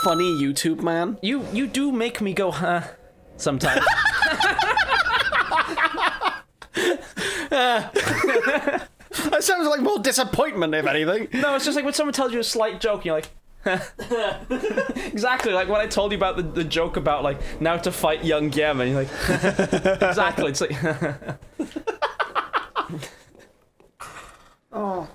funny YouTube man. You do make me go, huh, sometimes. That sounds like more disappointment, if anything. No, it's just like when someone tells you a slight joke, and you're like, exactly, like when I told you about the joke about, like, now to fight young Yemen, you're like, exactly, it's like, oh.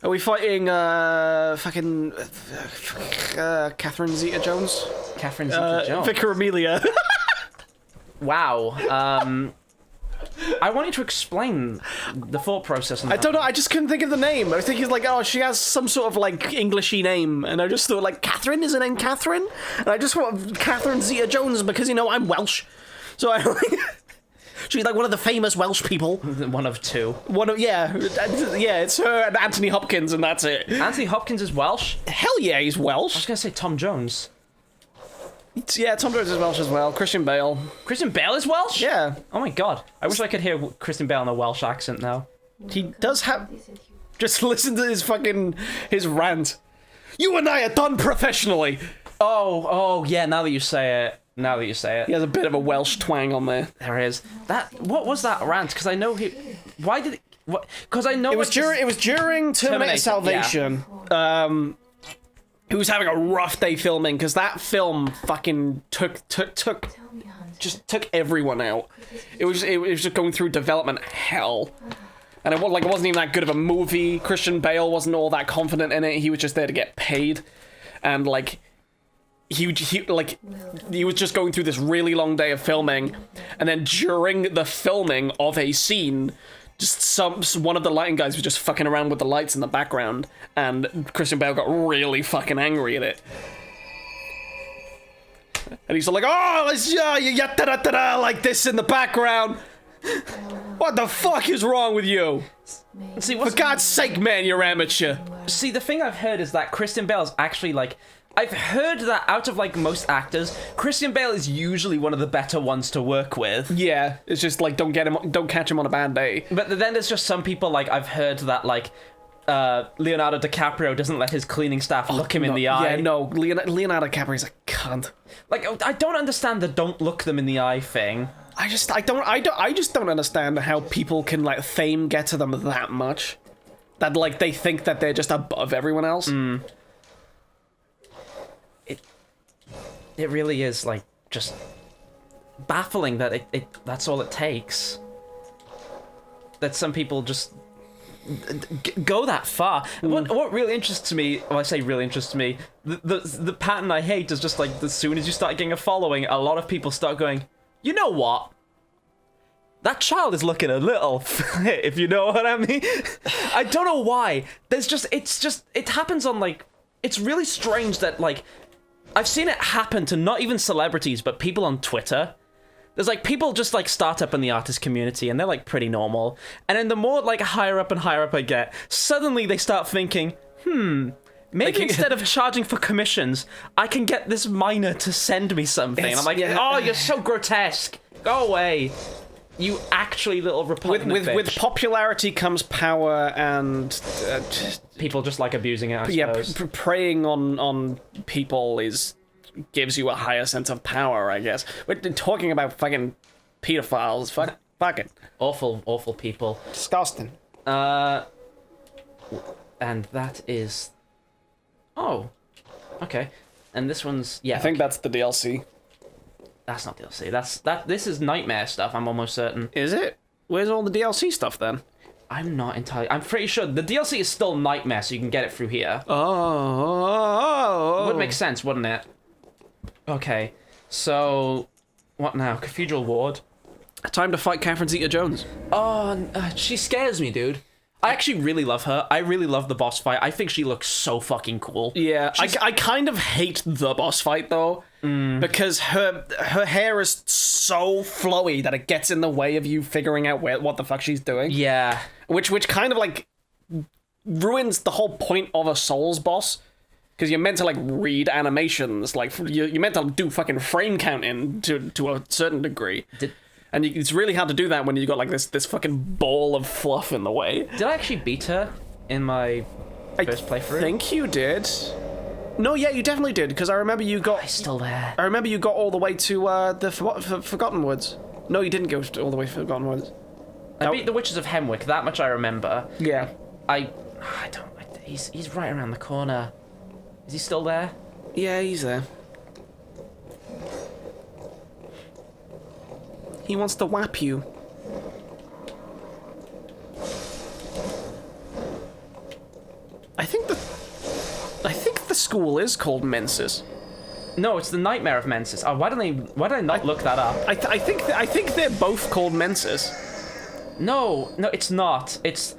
Are we fighting, fucking, Catherine Zeta-Jones? Catherine Zeta-Jones? Vicar Amelia. Wow, I want you to explain the thought process. I don't know, I just couldn't think of the name. I was thinking, like, oh, she has some sort of, like, Englishy name, and I just thought, like, Catherine? Is her name Catherine? And I just want Catherine Zeta-Jones because, you know, I'm Welsh. So I like... She's like one of the famous Welsh people. One of two. Yeah, it's her and Anthony Hopkins, and that's it. Anthony Hopkins is Welsh? Hell yeah, he's I was Welsh. gonna say Tom Jones. Yeah, Tom Jones is Welsh as well. Christian Bale. Christian Bale is Welsh? Yeah. Oh my god. I wish I could hear Christian Bale in a Welsh accent now. He does have... Just listen to his rant. You and I are done professionally. Oh, yeah, now that you say it. He has a bit of a Welsh twang on there. There is. What was that rant? Because I know why did it... What? Because I know it was during Terminator Salvation. He was having a rough day filming because that film fucking took everyone out. It was just going through development hell. And it wasn't even that good of a movie. Christian Bale wasn't all that confident in it. He was just there to get paid. And like he was just going through this really long day of filming, and then during the filming of a scene, just one of the lighting guys was just fucking around with the lights in the background, and Christian Bale got really fucking angry at it. And he's like, oh, let's like this in the background. What the fuck is wrong with you? See, for God's sake, man, you're amateur. See, the thing I've heard is that Christian Bale is actually like, I've heard that out of like most actors, Christian Bale is usually one of the better ones to work with. Yeah, it's just like don't catch him on a bad day. But then there's just some people, like I've heard that like Leonardo DiCaprio doesn't let his cleaning staff look him in the eye. Yeah, no, Leonardo DiCaprio's a cunt. Like I don't understand the don't look them in the eye thing. I just don't understand how people can like fame get to them that much. That like they think that they're just above everyone else. It really is like just baffling that it that's all it takes. That some people just go that far. What really interests me, well, I say really interests me, the pattern I hate is just like as soon as you start getting a following, a lot of people start going, you know what? That child is looking a little fit, if you know what I mean. I don't know why. It happens on like, it's really strange that like, I've seen it happen to not even celebrities, but people on Twitter. There's like people just like start up in the artist community and they're like pretty normal. And then the more like higher up I get, suddenly they start thinking, maybe instead of charging for commissions, I can get this miner to send me something. And I'm like, oh, you're so grotesque. Go away. You actually little repugnant bitch. With popularity comes power, and people just like abusing it, I suppose. Yeah, preying on people gives you a higher sense of power, I guess. We're talking about fucking pedophiles. Fuck it. Awful people. Disgusting. And that is... Oh. Okay. And this one's... Yeah. I think that's the DLC. That's not DLC. This is Nightmare stuff, I'm almost certain. Is it? Where's all the DLC stuff then? I'm not entirely... I'm pretty sure the DLC is still Nightmare, so you can get it through here. Oh. It would make sense, wouldn't it? Okay. So... What now? Cathedral Ward? Time to fight Catherine Zeta-Jones. Oh, she scares me, dude. I actually really love her. I really love the boss fight. I think she looks so fucking cool. Yeah, I kind of hate the boss fight, though. Because her hair is so flowy that it gets in the way of you figuring out what the fuck she's doing. Yeah. Which kind of, like, ruins the whole point of a Souls boss. Because you're meant to, like, read animations. Like, you're meant to do fucking frame counting to a certain degree. And it's really hard to do that when you've got, like, this fucking ball of fluff in the way. Did I actually beat her in my first playthrough? I think you did. No, yeah, you definitely did, because I remember you got... He's still there. I remember you got all the way to the Forgotten Woods. No, you didn't go all the way to Forgotten Woods. I beat the Witches of Hemwick, that much I remember. Yeah. I don't... He's right around the corner. Is he still there? Yeah, he's there. He wants to whap you. I think the school is called Menses. No, it's the Nightmare of Menses. Oh, why did I not look that up? I think they're both called Menses. No, it's not. It's...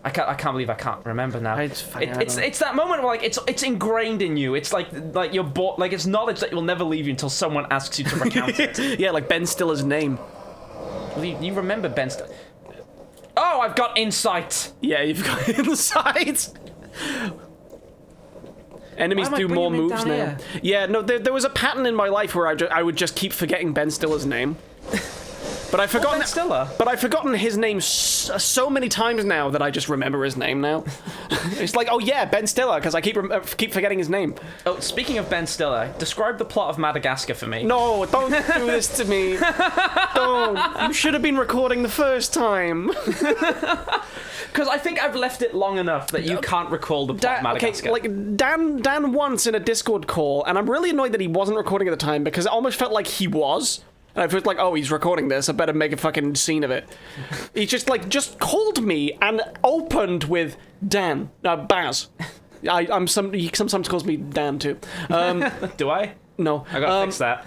I can't believe I can't remember now. It's that moment where like it's ingrained in you. It's like you're like it's knowledge that will never leave you until someone asks you to recount it. Yeah, like Ben Stiller's name. Well, you remember Ben Stiller? Oh, I've got insight. Yeah, you've got insight. Enemies do more moves now. Here? Yeah, no, there was a pattern in my life where I would just keep forgetting Ben Stiller's name. But I've forgotten Ben Stiller. But I've forgotten his name so many times now that I just remember his name now. It's like, oh yeah, Ben Stiller, because I keep forgetting his name. Oh, speaking of Ben Stiller, describe the plot of Madagascar for me. No, don't do this to me. Don't. You should have been recording the first time. Because I think I've left it long enough that you can't recall the plot of Madagascar. Okay, like Dan once in a Discord call, and I'm really annoyed that he wasn't recording at the time because it almost felt like he was. And I felt like, oh, he's recording this. I better make a fucking scene of it. He just called me and opened with Dan, Baz. He sometimes calls me Dan too. Do I? No. I gotta fix that.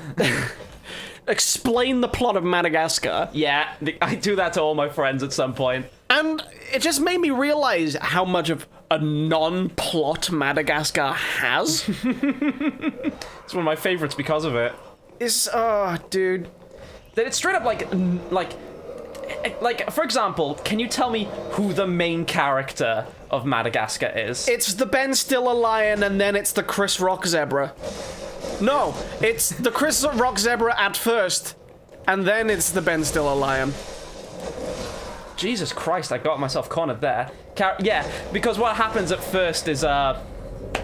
Explain the plot of Madagascar. Yeah, I do that to all my friends at some point. And it just made me realize how much of a non-plot Madagascar has. It's one of my favorites because of it. Dude. That it's straight up like, for example, can you tell me who the main character of Madagascar is? It's the Ben Stiller lion, and then it's the Chris Rock zebra. No, it's the Chris Rock zebra at first, and then it's the Ben Stiller lion. Jesus Christ, I got myself cornered there. Yeah, because what happens at first is,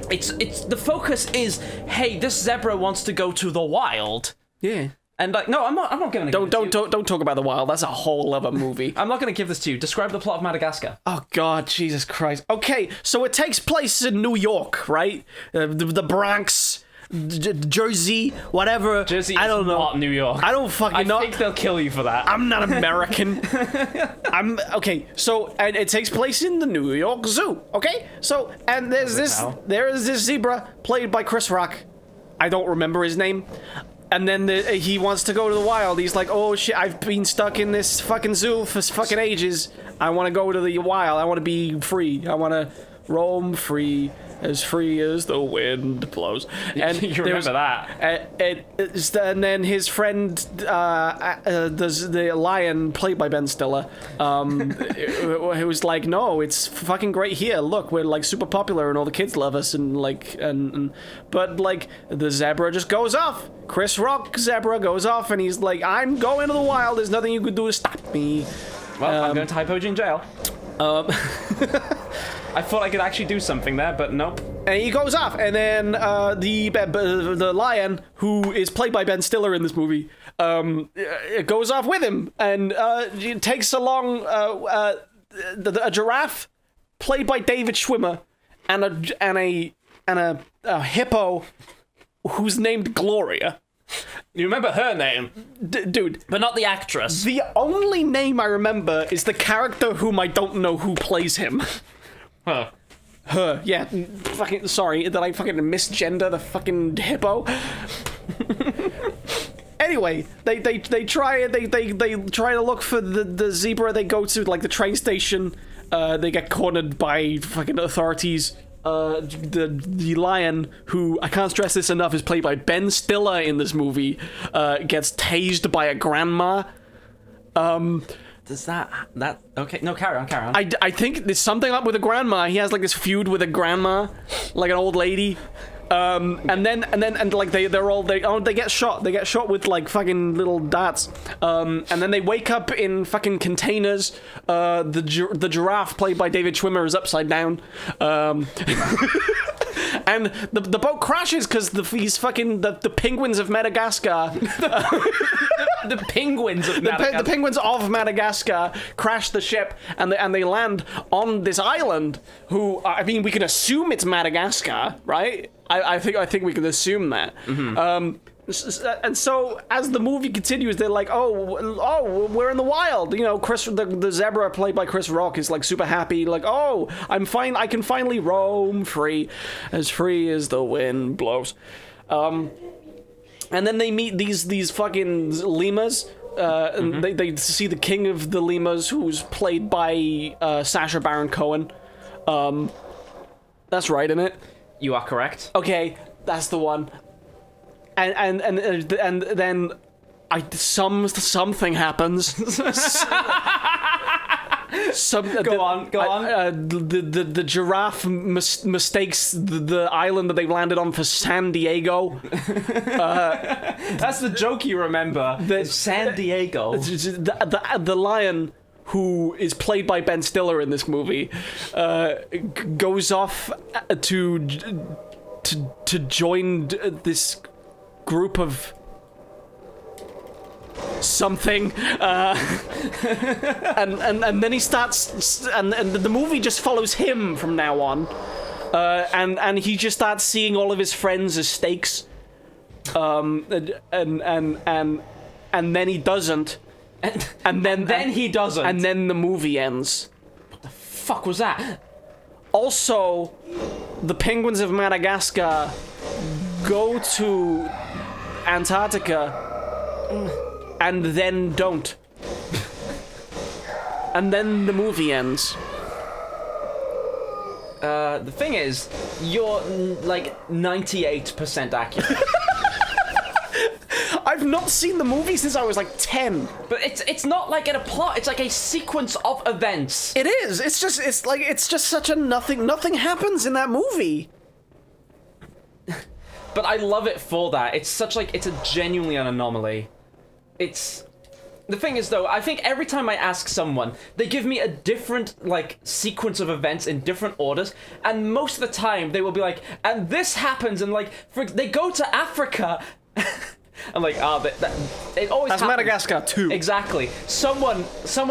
it's the focus is, hey, this zebra wants to go to the wild. Yeah. And like, no, I'm not gonna. Don't talk about the wild. That's a whole other movie. I'm not gonna give this to you. Describe the plot of Madagascar. Oh God, Jesus Christ. Okay, so it takes place in New York, right? The Bronx, Jersey, whatever. Jersey. I don't know. Not New York. I don't fucking know. I think they'll kill you for that. I'm not American. Okay. So and it takes place in the New York Zoo. Okay. So and there is this zebra played by Chris Rock. I don't remember his name. And then he wants to go to the wild. He's like, oh shit, I've been stuck in this fucking zoo for fucking ages. I want to go to the wild. I want to be free. I want to roam free as the wind blows. And you remember that. And then his friend, the lion, played by Ben Stiller, who was like, no, it's fucking great here. Look, we're like super popular and all the kids love us and like, but like the zebra just goes off. Chris Rock zebra goes off and he's like, I'm going to the wild. There's nothing you could do to stop me. Well, I'm going to Hypogean jail. I thought I could actually do something there, but nope. And he goes off, and then the lion, who is played by Ben Stiller in this movie, goes off with him, and takes along a giraffe, played by David Schwimmer, and a hippo, who's named Gloria. You remember her name? Dude. But not the actress. The only name I remember is the character whom I don't know who plays him. Huh. Her, yeah. Fucking sorry, did I fucking misgender the fucking hippo? Anyway, they try to look for the zebra. They go to like the train station. They get cornered by fucking authorities. The lion, who I can't stress this enough, is played by Ben Stiller in this movie, gets tased by a grandma. Does that okay? No, carry on. I think there's something up with a grandma. He has like this feud with a grandma, like an old lady. And like they get shot. They get shot with like fucking little darts. And then they wake up in fucking containers. The giraffe played by David Schwimmer is upside down. And the boat crashes because the penguins of Madagascar. The penguins of Madagascar. The penguins of Madagascar crash the ship and they land on this island. Who I mean, we can assume it's Madagascar, right? I think we can assume that. And so as the movie continues, they're like, oh, we're in the wild. You know, the zebra played by Chris Rock is like super happy, like, oh, I'm fine. I can finally roam free as the wind blows. And then they meet these fucking lemurs. And they see the king of the lemurs, who's played by Sacha Baron Cohen. That's right, isn't it? You are correct. Okay, that's the one. And then something happens. Go on. The giraffe mistakes the island that they landed on for San Diego. That's the joke you remember. San Diego. The lion, who is played by Ben Stiller in this movie, goes off to join this group of something, and then he starts, and the movie just follows him from now on, and he just starts seeing all of his friends as stakes, and then he doesn't, and then he doesn't, and then the movie ends. What the fuck was that? Also, the penguins of Madagascar go to Antarctica and then don't. And then the movie ends. The thing is, you're like 98% accurate. I've not seen the movie since I was like 10. But it's not like in a plot, it's like a sequence of events. It is. It's just such a nothing happens in that movie. But I love it for that. It's a genuinely an anomaly. The thing is, though, I think every time I ask someone, they give me a different, like, sequence of events in different orders, and most of the time they will be like, and this happens, and, like, they go to Africa. I'm like, it always That's happens. Madagascar too. Exactly. Someone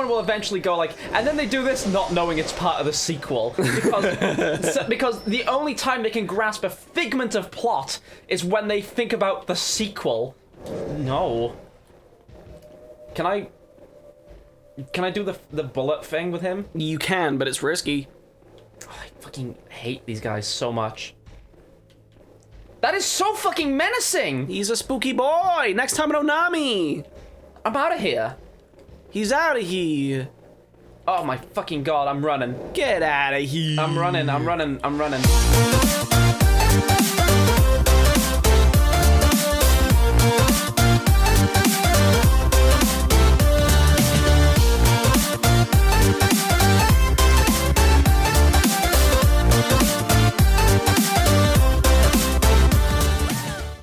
will eventually go like, and then they do this not knowing it's part of the sequel. Because the only time they can grasp a figment of plot is when they think about the sequel. No. Can I do the bullet thing with him? You can, but it's risky. Oh, I fucking hate these guys so much. That is so fucking menacing! He's a spooky boy! Next time at Onami! I'm out of here. He's out of here. Oh my fucking god, I'm running. Get out of here. I'm running.